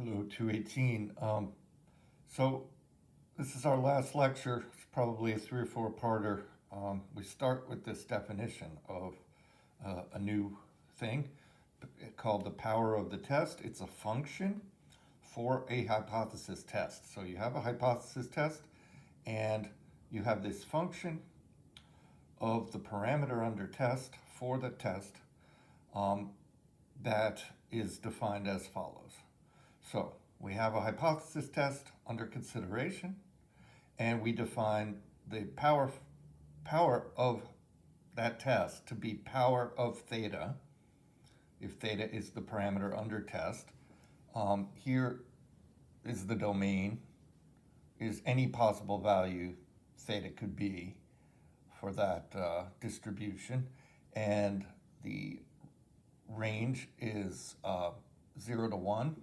Hello, 218. So this is our last lecture. It's probably a 3 or 4-parter. We start with this definition of a new thing called the power of the test. It's a function for a hypothesis test. So you have a hypothesis test, and you have this function of the parameter under test for the test um, that is defined as follows. So we have a hypothesis test under consideration, and we define the power of that test to be power of theta, if theta is the parameter under test. Here is the domain, is any possible value theta could be for that distribution, and the range is 0 to 1.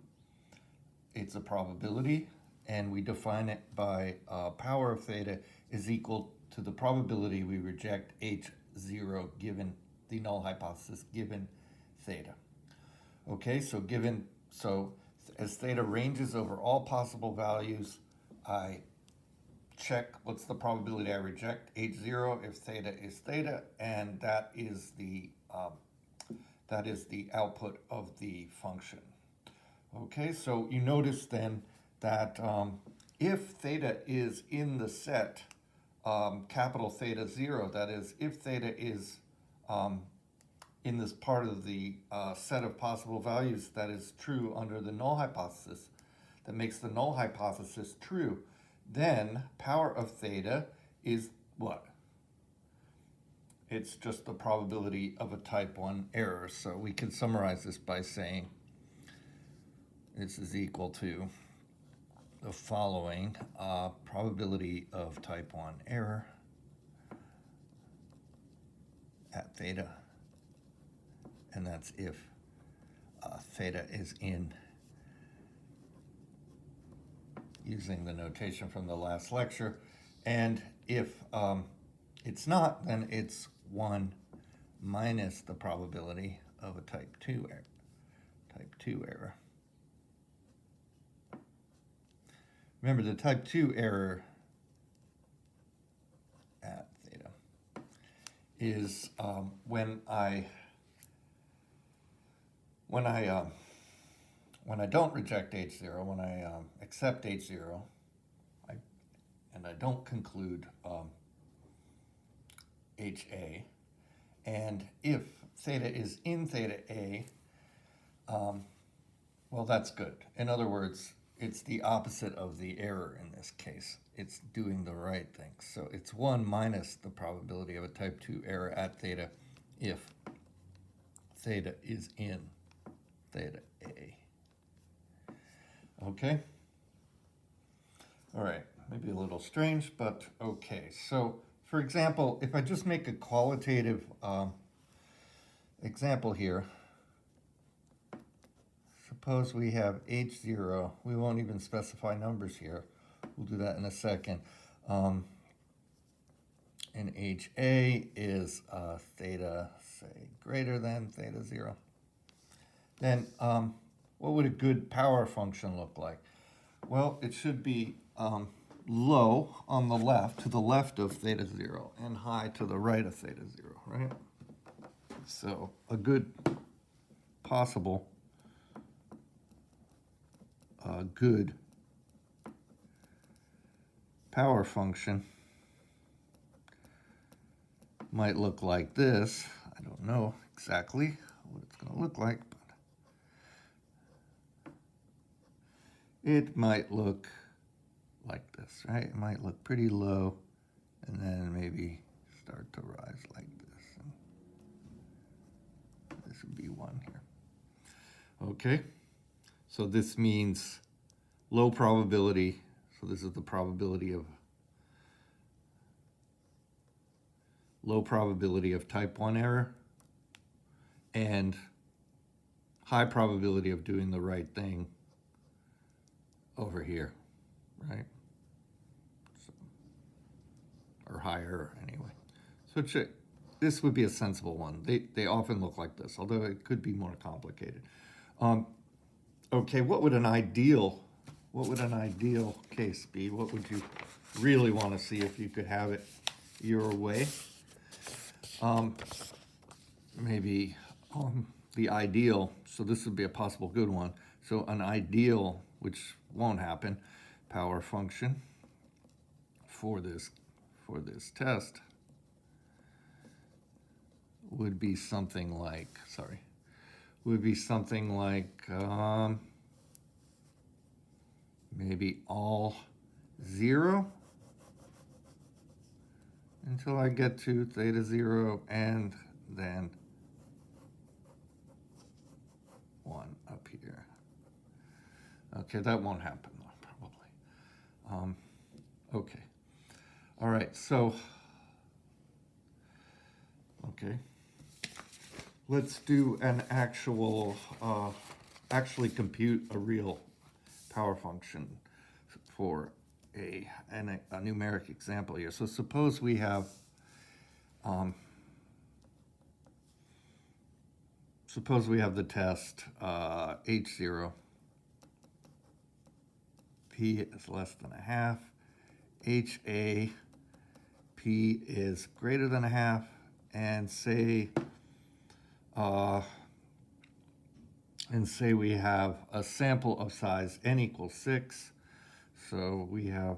It's a probability, and we define it by power of theta is equal to the probability we reject H0 given the null hypothesis given theta. Okay, so as theta ranges over all possible values, I check what's the probability I reject H0 if theta is theta, and that is the output of the function. Okay, so you notice then that if theta is in the set capital theta 0, that is, if theta is in this part of the set of possible values that is true under the null hypothesis, that makes the null hypothesis true, then power of theta is what? It's just the probability of a type 1 error. So we can summarize this by saying this is equal to the following probability of type 1 error at theta, and that's if theta is in, using the notation from the last lecture, and if it's not, then it's 1 minus the probability of a type 2 error. Remember, the type 2 error at theta is when I don't reject H0, when I accept H0, and I don't conclude HA, and if theta is in theta A, well, that's good. In other words, it's the opposite of the error in this case. It's doing the right thing. So it's 1 minus the probability of a type 2 error at theta if theta is in theta A. Okay? All right, maybe a little strange, but okay. So, for example, if I just make a qualitative example here, suppose we have H0. We won't even specify numbers here. We'll do that in a second. And HA is theta, say, greater than theta 0. Then what would a good power function look like? Well, it should be low on the left, to the left of theta 0, and high to the right of theta 0, right? So a good possible good power function might look like this. I don't know exactly what it's going to look like, but it might look like this, right? It might look pretty low and then maybe start to rise like this. And this would be 1 here. Okay, so this means low probability. So this is the probability of low probability of type 1 error and high probability of doing the right thing over here, right? So, or higher anyway. So this would be a sensible one. They often look like this, although it could be more complicated. Okay, what would an ideal case be? What would you really want to see if you could have it your way? Maybe the ideal, so this would be a possible good one. So an ideal, which won't happen, power function for this test would be something like, maybe all 0 until I get to theta 0 and then 1 up here. Okay, that won't happen though, probably. Okay. All right, so, okay. Let's do an actually compute a real power function for a numeric example here. So suppose we have the test H0, P is less than a half, HA, P is greater than a half, and say we have a sample of size n equals 6. So we have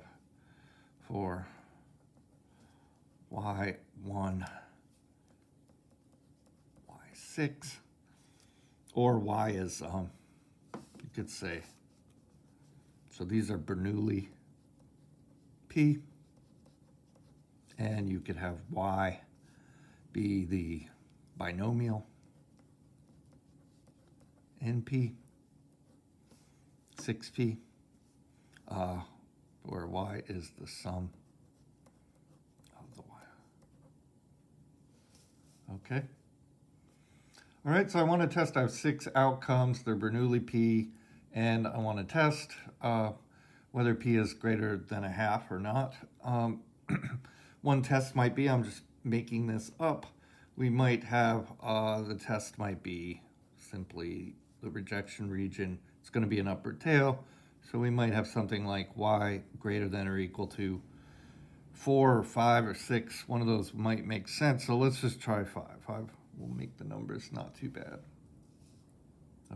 for y1, y6, or y is, you could say, so these are Bernoulli P, and you could have y be the binomial NP, 6P, where y is the sum of the y. Okay. All right, so I want to test. I have 6 outcomes. They're Bernoulli P, and I want to test whether P is greater than a half or not. One test might be, I'm just making this up, we might have, the test might be simply the rejection region. It's going to be an upward tail, so we might have something like y greater than or equal to 4 or 5 or 6. One of those might make sense, so let's just try 5. 5 will make the numbers not too bad.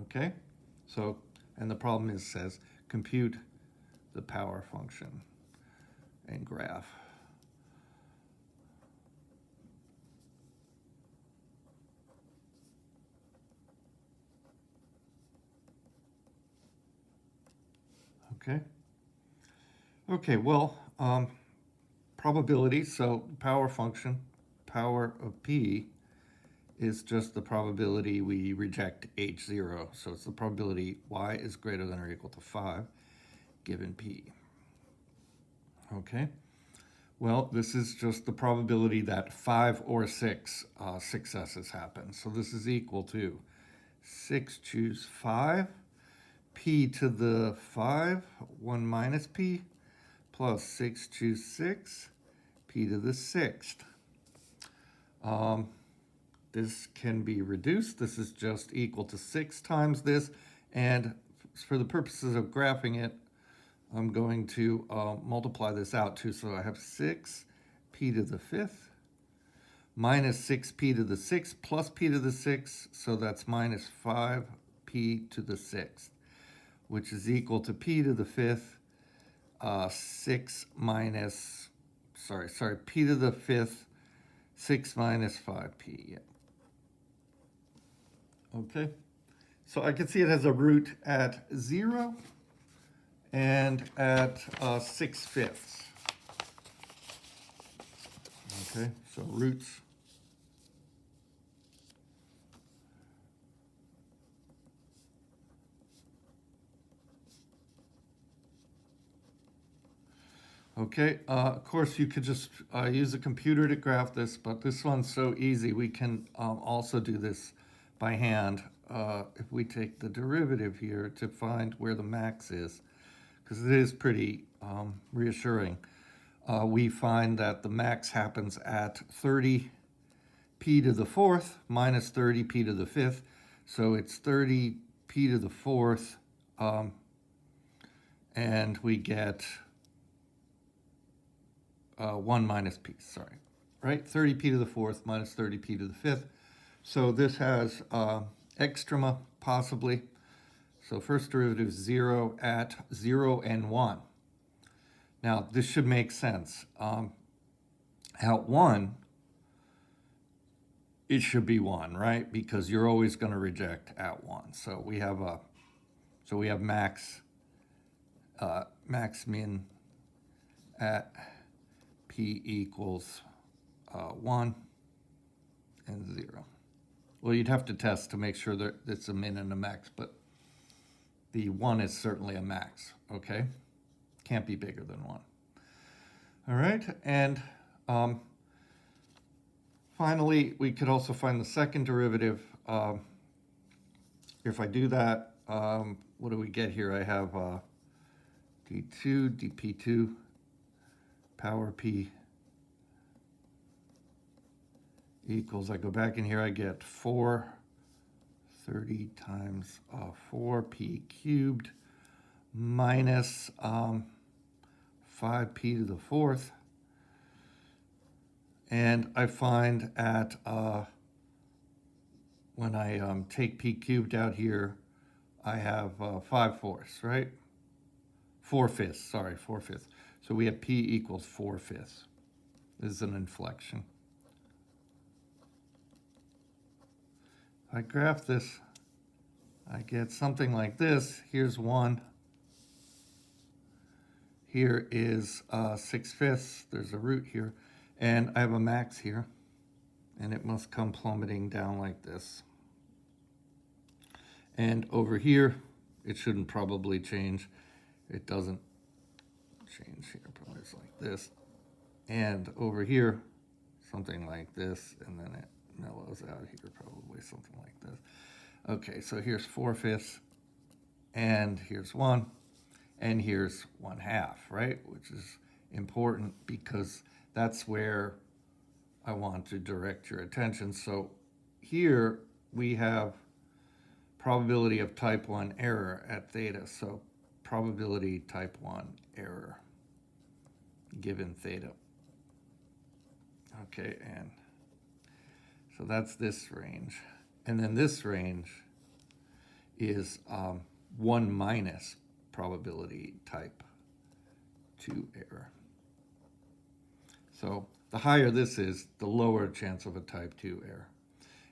Okay, so, and the problem is, says compute the power function and graph. Okay. Okay, well, probability, so power function, power of P is just the probability we reject H0. So it's the probability y is greater than or equal to 5 given P. Okay. Well, this is just the probability that 5 or 6 successes happen. So this is equal to 6 choose 5, P to the 5, 1 minus P, plus 6 choose 6, P to the 6th. This can be reduced. This is just equal to 6 times this. And for the purposes of graphing it, I'm going to multiply this out too. So I have 6 P to the 5th minus 6 P to the 6th plus P to the 6th. So that's minus 5 P to the 6th, which is equal to P to the 5th, 6 minus, P to the 5th, 6 minus 5P. Yeah. Okay, so I can see it has a root at 0 and at 6/5. Okay, so roots. Okay, of course you could just use a computer to graph this, but this one's so easy we can also do this by hand. If we take the derivative here to find where the max is, because it is pretty reassuring, we find that the max happens at 30 p to the 4th minus 30 p to the 5th. So it's 30 p to the 4th and we get 1 minus p, sorry, right? 30p to the fourth minus 30p to the fifth. So this has extrema, possibly. So first derivative is 0 at 0 and 1. Now, this should make sense. At 1, it should be 1, right? Because you're always going to reject at 1. So we have max min at p equals 1 and 0. Well, you'd have to test to make sure that it's a min and a max, but the 1 is certainly a max, okay? Can't be bigger than 1. All right, and finally, we could also find the second derivative. If I do that, what do we get here? I have d2, dp2, power p equals, I go back in here, I get 430 times 4p cubed minus 5p to the fourth. And I find at, when I take p cubed out here, I have 5/4, right? 4/5, sorry, 4/5. So we have p equals 4/5. This is an inflection. If I graph this, I get something like this. Here's 1. Here is 6/5. There's a root here. And I have a max here. And it must come plummeting down like this. And over here, it shouldn't probably change. It doesn't change here. Probably it's like this. And over here, something like this. And then it mellows out here, probably something like this. Okay, so here's 4/5, and here's 1, and here's 1/2, right? Which is important because that's where I want to direct your attention. So here we have probability of type 1 error at theta. So probability type 1 error given theta. Okay, and so that's this range. And then this range is 1 minus probability type 2 error. So the higher this is, the lower chance of a type 2 error.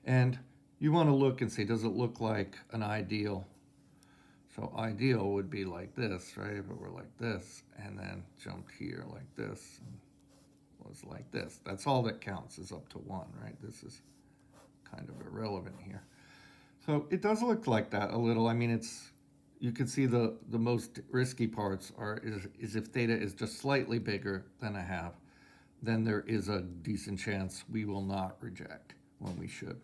And you want to look and see, does it look like an ideal? So ideal would be like this, right? If it were like this, and then jumped here like this, and was like this. That's all that counts is up to 1, right? This is kind of irrelevant here. So it does look like that a little. I mean, you can see the most risky parts is if theta is just slightly bigger than 1/2, then there is a decent chance we will not reject when we should.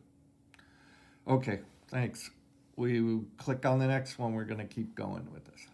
Okay, thanks. We click on the next one. We're going to keep going with this.